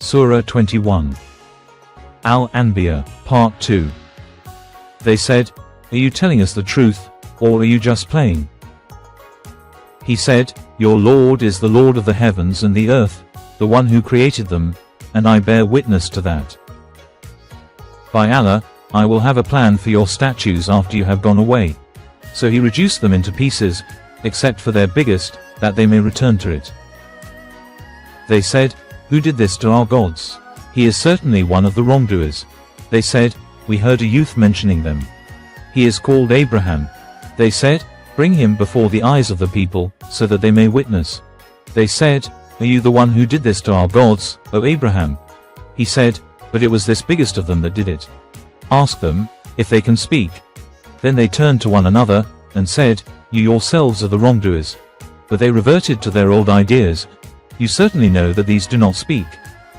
Surah 21. Anbiya, Part 2. They said, "Are you telling us the truth, or are you just playing?" He said, "Your Lord is the Lord of the heavens and the earth, the one who created them, and I bear witness to that. By Allah, I will have a plan for your statues after you have gone away." So he reduced them into pieces, except for their biggest, that they may return to it. They said, "Who did this to our gods? He is certainly one of the wrongdoers." They said, "We heard a youth mentioning them. He is called Abraham." They said, "Bring him before the eyes of the people, so that they may witness." They said, "Are you the one who did this to our gods, O Abraham?" He said, "But it was this biggest of them that did it. Ask them, if they can speak." Then they turned to one another, and said, "You yourselves are the wrongdoers." But they reverted to their old ideas. "You certainly know that these do not speak."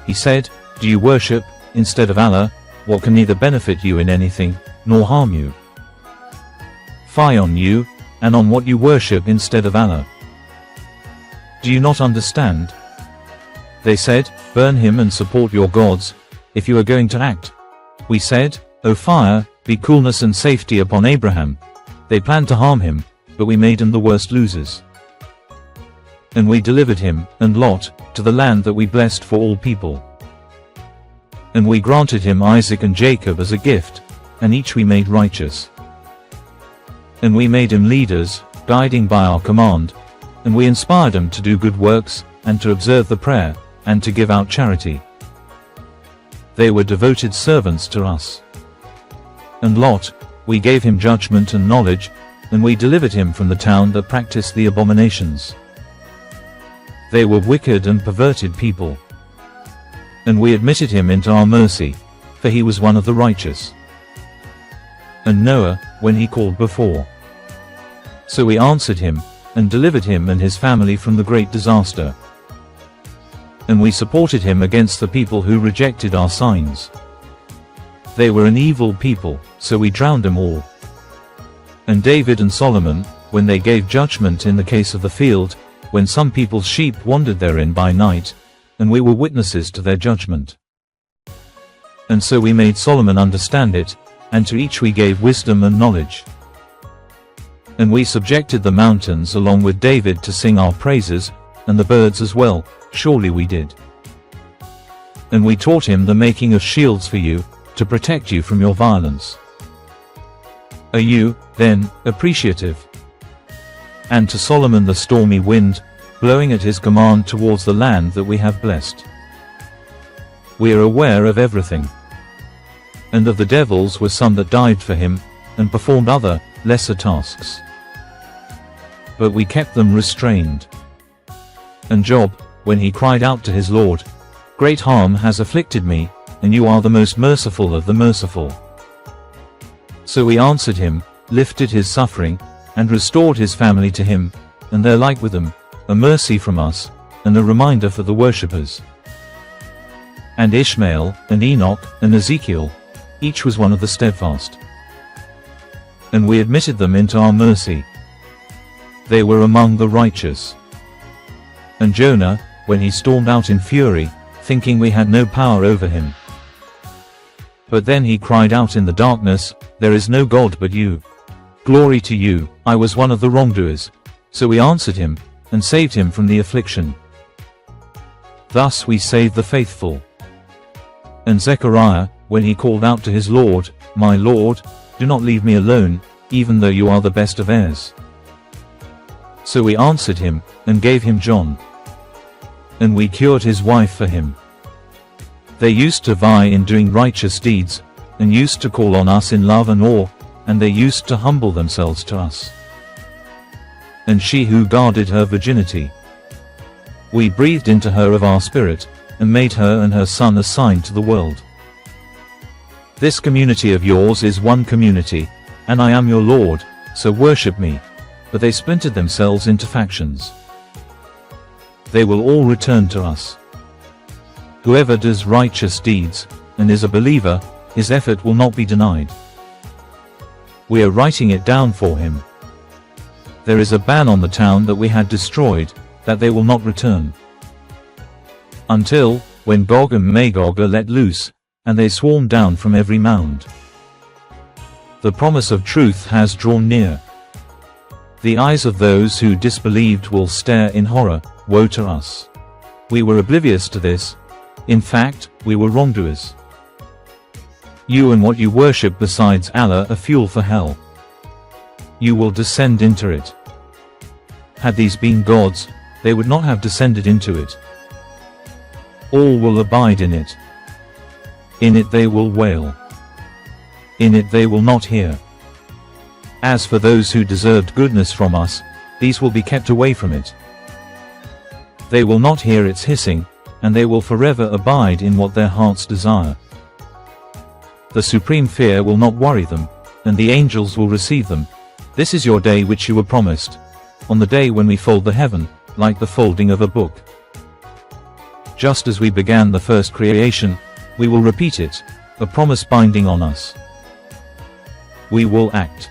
He said, "Do you worship, instead of Allah, what can neither benefit you in anything, nor harm you? Fie on you, and on what you worship instead of Allah. Do you not understand?" They said, "Burn him and support your gods, if you are going to act." We said, "O fire, be coolness and safety upon Abraham." They planned to harm him, but we made him the worst losers. And we delivered him, and Lot, to the land that we blessed for all people. And we granted him Isaac and Jacob as a gift, and each we made righteous. And we made him leaders, guiding by our command, and we inspired them to do good works, and to observe the prayer, and to give out charity. They were devoted servants to us. And Lot, we gave him judgment and knowledge, and we delivered him from the town that practiced the abominations. They were wicked and perverted people. And we admitted him into our mercy, for he was one of the righteous. And Noah, when he called before. So we answered him, and delivered him and his family from the great disaster. And we supported him against the people who rejected our signs. They were an evil people, so we drowned them all. And David and Solomon, when they gave judgment in the case of the field, when some people's sheep wandered therein by night, and we were witnesses to their judgment. And so we made Solomon understand it, and to each we gave wisdom and knowledge. And we subjected the mountains along with David to sing our praises, and the birds as well, surely we did. And we taught him the making of shields for you, to protect you from your violence. Are you, then, appreciative? And to Solomon the stormy wind, blowing at his command towards the land that we have blessed. We are aware of everything. And of the devils were some that dived for him, and performed other, lesser tasks. But we kept them restrained. And Job, when he cried out to his Lord, "Great harm has afflicted me, and you are the most merciful of the merciful." So we answered him, lifted his suffering, and restored his family to him, and their like with them, a mercy from us, and a reminder for the worshippers. And Ishmael, and Enoch, and Ezekiel, each was one of the steadfast. And we admitted them into our mercy. They were among the righteous. And Jonah, when he stormed out in fury, thinking we had no power over him. But then he cried out in the darkness, "There is no God but you. Glory to you, I was one of the wrongdoers." So we answered him, and saved him from the affliction. Thus we saved the faithful. And Zechariah, when he called out to his Lord, "My Lord, do not leave me alone, even though you are the best of heirs." So we answered him, and gave him John. And we cured his wife for him. They used to vie in doing righteous deeds, and used to call on us in love and awe, and they used to humble themselves to us. And she who guarded her virginity, we breathed into her of our spirit, and made her and her son a sign to the world. This community of yours is one community, and I am your Lord, so worship me. But they splintered themselves into factions. They will all return to us. Whoever does righteous deeds, and is a believer, his effort will not be denied. We are writing it down for him. There is a ban on the town that we had destroyed, that they will not return. Until, when Gog and Magog are let loose, and they swarm down from every mound. The promise of truth has drawn near. The eyes of those who disbelieved will stare in horror. Woe to us! We were oblivious to this. In fact, we were wrongdoers. You and what you worship besides Allah are fuel for hell. You will descend into it. Had these been gods, they would not have descended into it. All will abide in it. In it they will wail. In it they will not hear. As for those who deserved goodness from us, these will be kept away from it. They will not hear its hissing, and they will forever abide in what their hearts desire. The supreme fear will not worry them, and the angels will receive them. This is your day which you were promised, on the day when we fold the heaven, like the folding of a book. Just as we began the first creation, we will repeat it, a promise binding on us. We will act.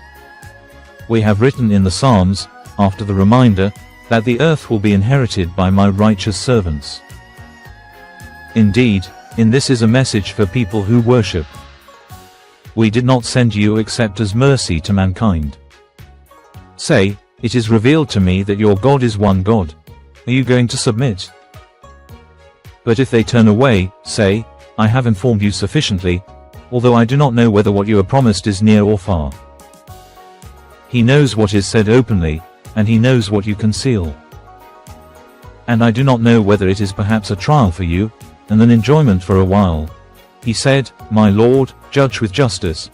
We have written in the Psalms, after the reminder, that the earth will be inherited by my righteous servants. Indeed, in this is a message for people who worship. We did not send you except as mercy to mankind. Say, it is revealed to me that your God is one God. Are you going to submit? But if they turn away, say, I have informed you sufficiently, although I do not know whether what you are promised is near or far. He knows what is said openly, and he knows what you conceal. And I do not know whether it is perhaps a trial for you, and an enjoyment for a while. He said, My Lord, judge with justice.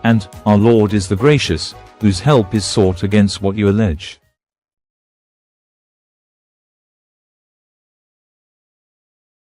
And, our Lord is the gracious, whose help is sought against what you allege.